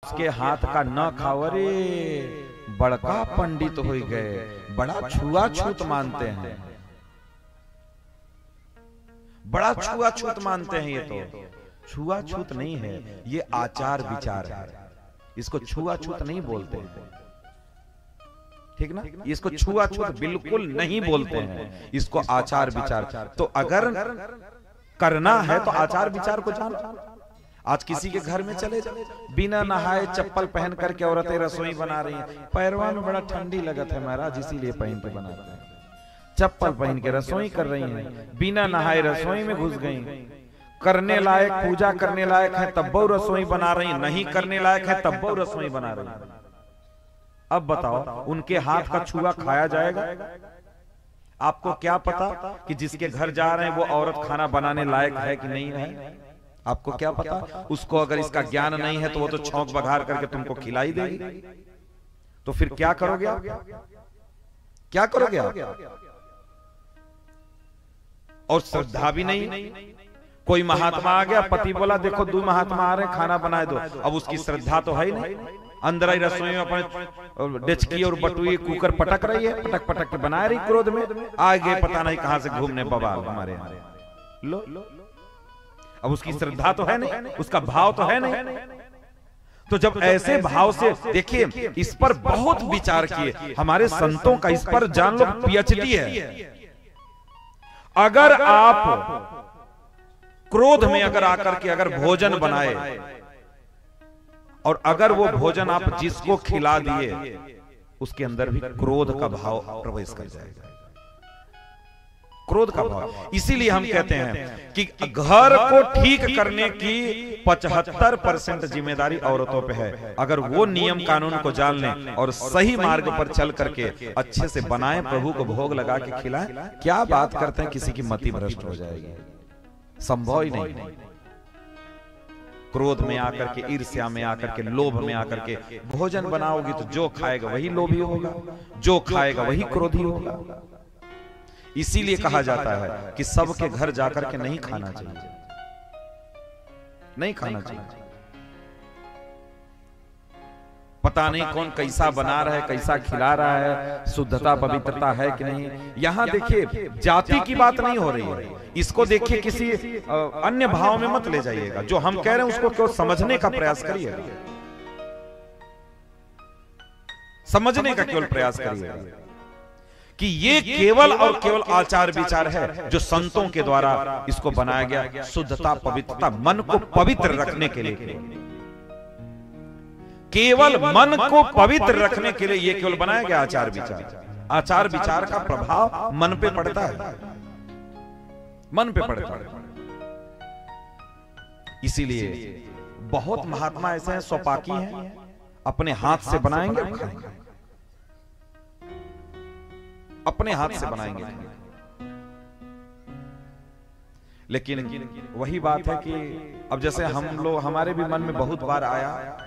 उसके हाथ का न खाओ रे, बड़का पंडित हो गए, बड़ा छुआछूत मानते हैं, बड़ा छुआछूत मानते हैं। ये तो छुआछूत नहीं है, ये आचार विचार है, इसको छुआछूत नहीं बोलते हैं, ठीक ना। इसको छुआछूत बिल्कुल नहीं बोलते हैं, इसको आचार विचार। तो अगर करना है तो आचार विचार को जानो। आज किसी के घर में चले जाओ, बिना नहाए चप्पल पहन करके औरतें रसोई बना रही हैं, पैरवा में बड़ा ठंडी लगत है महाराज, इसीलिए पहन के बनाते हैं, चप्पल पहन के रसोई कर रही हैं, बिना नहाए रसोई में घुस गई। करने लायक, पूजा करने लायक है तब वो रसोई बना रही, नहीं करने लायक है तब वो रसोई बना रही। अब बताओ उनके हाथ का छुआ खाया जाएगा? आपको क्या पता कि जिसके घर जा रहे हैं वो औरत खाना बनाने लायक है कि नहीं है? आपको क्या पता? उसको अगर इसका ज्ञान नहीं है तो वो तो छौंक बघार करके तुमको खिलाई देगी। तो फिर क्या करोगे आप? क्या करोगे आप? और श्रद्धा भी नहीं। कोई महात्मा आ गया, पति बोला देखो 2 महात्मा आ रहे हैं, खाना बनाए दो। अब उसकी श्रद्धा तो है ही नहीं, अंदर ही रसोई में अपने डेचकी और बटुई कुकर पटक रही है, पटक पटक के बना रही, क्रोध में आगे पता नहीं कहां से घूमने बवाल हमारे यहाँ। लो अब उसकी श्रद्धा तो है नहीं, उसका भाव तो है नहीं। तो जब ऐसे भाव से देखिए, इस पर बहुत विचार किए हमारे संतों का, इस पर जान लो पीएचडी है। अगर आप क्रोध में अगर आकर के अगर भोजन बनाए और अगर वो भोजन आप जिसको खिला दिए, उसके अंदर भी क्रोध का भाव प्रवेश कर जाएगा, क्रोध का भाव। इसीलिए हम कहते हैं कि घर को ठीक करने की 75% जिम्मेदारी औरतों पे है। अगर वो नियम कानून को जान लें और सही मार्ग पर चल करके अच्छे से बनाएं, प्रभु को भोग लगा के खिलाएं, क्या बात करते हैं किसी की मति भ्रष्ट हो जाएगी? संभव ही नहीं। क्रोध में आकर के, ईर्ष्या में आकर के, लोभ में आकर के भोजन बनाओगी तो जो खाएगा वही लोभी होगा, जो खाएगा वही क्रोधी होगा। इसीलिए कहा जाता है कि सबके घर जाकर के नहीं खाना चाहिए, नहीं खाना चाहिए। पता नहीं कौन कैसा बना रहा है, कैसा खिला रहा है, शुद्धता पवित्रता है कि नहीं। यहां देखिए जाति की बात नहीं हो रही है, इसको देखिए किसी अन्य भाव में मत ले जाइएगा। जो हम कह रहे हैं उसको केवल समझने का प्रयास करिएगा, समझने का केवल प्रयास करिएगा कि ये केवल और केवल आचार विचार है जो संतों के द्वारा इसको बनाया गया, शुद्धता पवित्रता, मन को पवित्र रखने के लिए, केवल मन को पवित्र रखने के लिए ये केवल बनाया गया आचार विचार। आचार विचार का प्रभाव मन पे पड़ता है, मन पे पड़ता है। इसीलिए बहुत महात्मा ऐसे हैं, स्वपाकी हैं, अपने हाथ से बनाएंगे और खाएंगे, अपने हाथ से बनाएंगे। लेकिन वही बात है कि अब जैसे हम लोग, हमारे भी मन में बहुत बार आया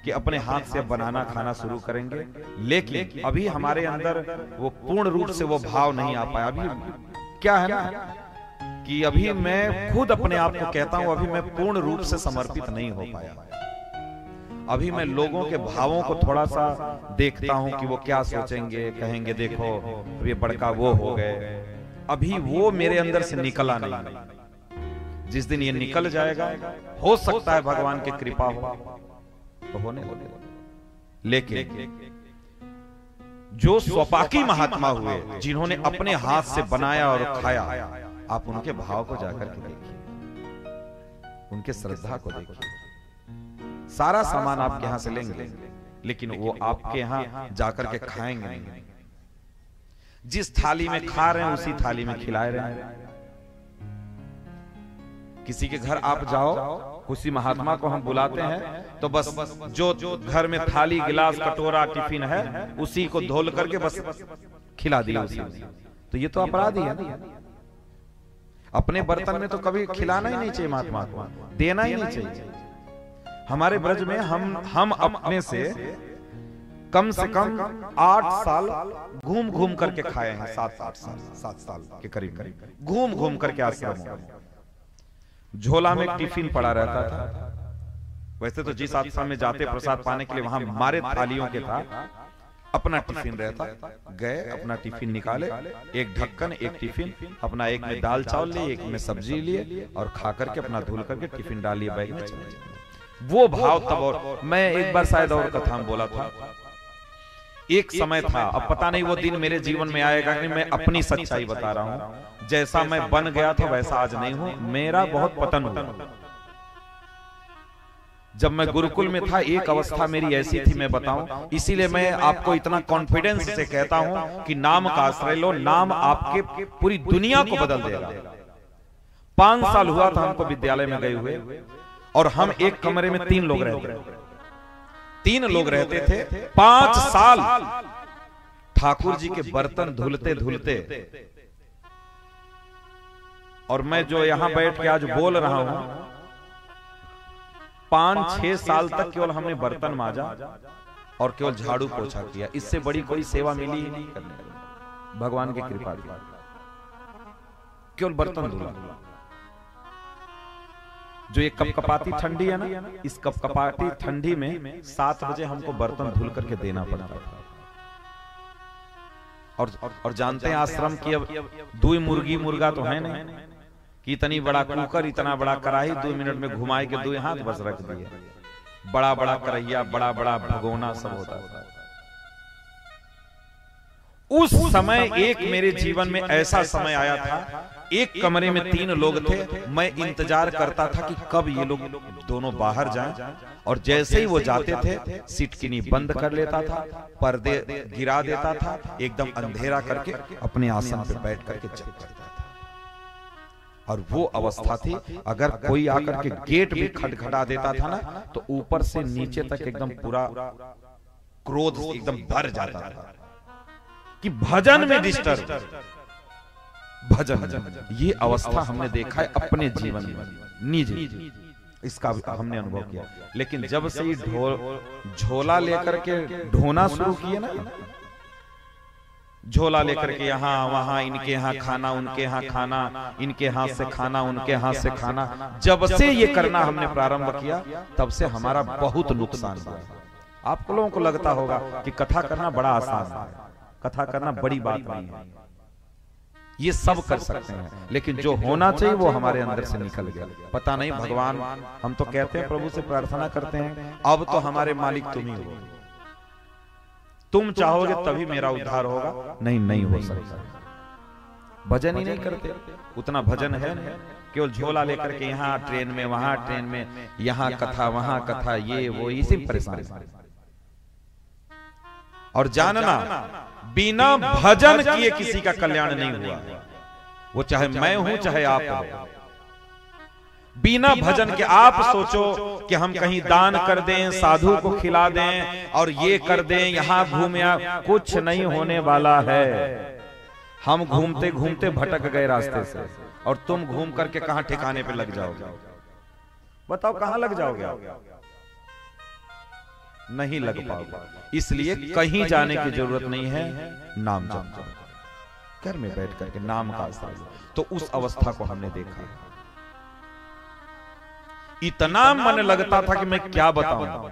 कि अपने हाथ से बनाना खाना शुरू करेंगे, लेकिन अभी हमारे अंदर वो पूर्ण रूप से वो भाव नहीं आ पाया। अभी क्या है ना कि अभी मैं खुद अपने आप को कहता हूं, अभी मैं पूर्ण रूप से समर्पित नहीं हो पाया। अभी मैं लोगों के भावों को थोड़ा सा देखता हूं कि वो क्या सोचेंगे, कहेंगे देखो ये बड़का वो हो गए। अभी वो मेरे अंदर से निकला नहीं। जिस दिन ये निकल जाएगा, हो सकता है भगवान की कृपा हो तो होने लगे। लेकिन जो स्वपाकी महात्मा हुए, जिन्होंने अपने हाथ से बनाया और खाया, आप उनके भाव को जाकर के देखिए, उनके श्रद्धा को देखिए। सारा सामान आपके यहां से लेंगे, लेकिन वो आपके यहां जाकर के खाएंगे नहीं। जिस थाली में खा रहे हैं उसी थाली में खिलाए रहे हैं। किसी के घर आप जाओ, किसी महात्मा को हम बुलाते हैं तो बस जो घर में थाली, गिलास, कटोरा, टिफिन है उसी को धोल करके बस खिला दिया उसी। तो ये तो अपराधी है ना। अपने बर्तन में तो कभी खिलाना ही नहीं चाहिए महात्मा को, देना ही नहीं चाहिए। हमारे ब्रज में हम अपने से कम 8 साल घूम घूम करके खाए हैं, 7 साल के करीब घूम घूम करके आश्रम में। झोला में टिफिन पड़ा रहता था, वैसे तो जिस आश्रम में जाते प्रसाद पाने के लिए वहां हमारे थालियों के था, अपना टिफिन रहता, गए अपना टिफिन निकाले, एक ढक्कन एक टिफिन अपना, एक में दाल चावल लिए, एक में सब्जी लिए और खा करके अपना धुल करके टिफिन डालिए बैग में चले जाए। वो भाव तब। और मैं एक बार शायद और कथा में बोला था, एक समय था, अब पता नहीं वो दिन मेरे जीवन में आएगा कि मैं अपनी सच्चाई बता रहा हूं, जैसा मैं बन गया था वैसा आज नहीं हूं, मेरा बहुत पतन हुआ। जब मैं गुरुकुल में था एक अवस्था मेरी ऐसी थी, मैं बताऊं, इसीलिए मैं आपको इतना कॉन्फिडेंस से कहता हूं कि नाम का आश्रय लो, नाम आपके पूरी दुनिया को बदल देगा। 5 साल हुआ था हमको विद्यालय में गए हुए, और हम एक कमरे में 3 लोग रहते थे, 3 लोग रहते थे। 5 साल ठाकुर जी के बर्तन धुलते धुलते, और मैं जो यहां बैठ के आज बोल रहा हूं, 5-6 साल तक केवल हमने बर्तन माजा और केवल झाड़ू पोछा किया। इससे बड़ी कोई सेवा मिली ही नहीं करने को, भगवान की कृपा थी। केवल बर्तन धुला। जो ये कपकपाती ठंडी है ना, इस कपकपाती ठंडी में 7 बजे हमको बर्तन धुल करके देना पड़ता था। और जानते हैं आश्रम की अब 2 मुर्गी मुर्गा तो है नहीं कि इतनी बड़ा कुकर, इतना बड़ा कढ़ाई 2 मिनट में घुमाए के 2 हाथ बस रख दिए। बड़ा बड़ा करैया, बड़ा बड़ा भगोना सब होता था। उस समय एक मेरे जीवन में ऐसा समय आया था, एक कमरे में 3 लोग थे, मैं इंतजार करता था कि कब ये लोग दोनों बाहर जाएं, और जैसे ही वो जाते थे सिटकिनी बंद कर लेता था, पर्दे गिरा देता था, एकदम अंधेरा करके अपने आसन पे बैठ करके जप करता था। और वो अवस्था थी, अगर कोई आकर के गेट भी खटखटा देता था ना, तो ऊपर से नीचे तक एकदम पूरा क्रोध एकदम भर जाता था कि भजन में डिस्टर्ब, भजन। ये अवस्था हमने देखा है अपने जीवन में, निजी इसका हमने अनुभव किया। लेकिन जब से ही झोला लेकर के ढोना शुरू किए ना, झोला लेकर के यहाँ वहां, इनके यहाँ खाना, उनके यहाँ खाना, इनके हाथ से खाना, उनके हाथ से खाना, जब से ये करना हमने प्रारंभ किया, तब से हमारा बहुत नुकसान हुआ। आप लोगों को लगता होगा कि कथा करना बड़ा आसान है, कथा करना बड़ी बात नहीं है, ये सब कर सकते हैं, लेकिन जो होना चाहिए वो हमारे अंदर से निकल गया। पता नहीं भगवान, हम तो कहते हैं प्रभु से प्रार्थना करते हैं, अब तो हमारे मालिक तुम ही हो, तुम चाहोगे तभी मेरा उद्धार होगा, नहीं हो सकता। भजन ही नहीं करते, उतना भजन है नहीं, केवल झोला लेकर के यहाँ ट्रेन में, वहां ट्रेन में, यहाँ कथा वहां कथा, ये वो, इसी परेशानी। और जानना, बिना भजन किए किसी का कल्याण नहीं हुआ, वो चाहे मैं हूं चाहे आप हो। बिना भजन के आप सोचो कि हम कहीं दान कर दें, साधु को खिला दें और ये कर दें, यहां घूमे, कुछ नहीं होने वाला है। हम घूमते घूमते भटक गए रास्ते से, और तुम घूम करके कहां ठिकाने पे लग जाओगे? बताओ कहां लग जाओगे? नहीं लग पाओगे। इसलिए कहीं जाने की जरूरत नहीं है, नाम जप करो, घर में बैठ करके नाम का आश्रय। तो उस अवस्था को हमने देखा, इतना मन लगता था कि मैं क्या बताऊं,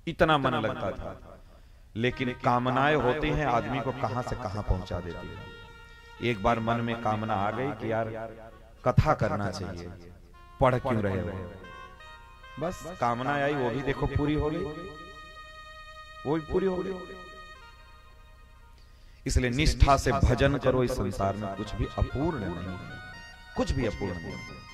इतना मन लगता था। लेकिन कामनाएं होती हैं, आदमी को कहां से कहां पहुंचा देती है। एक बार मन में कामना आ गई कि यार कथा करना चाहिए, पढ़ क्यों रहे हो, बस कामना आई, वो भी देखो पूरी हो गई, वो भी पूरी हो गई। इसलिए निष्ठा से भजन करो, इस संसार में कुछ भी अपूर्ण नहीं है, कुछ भी अपूर्ण नहीं।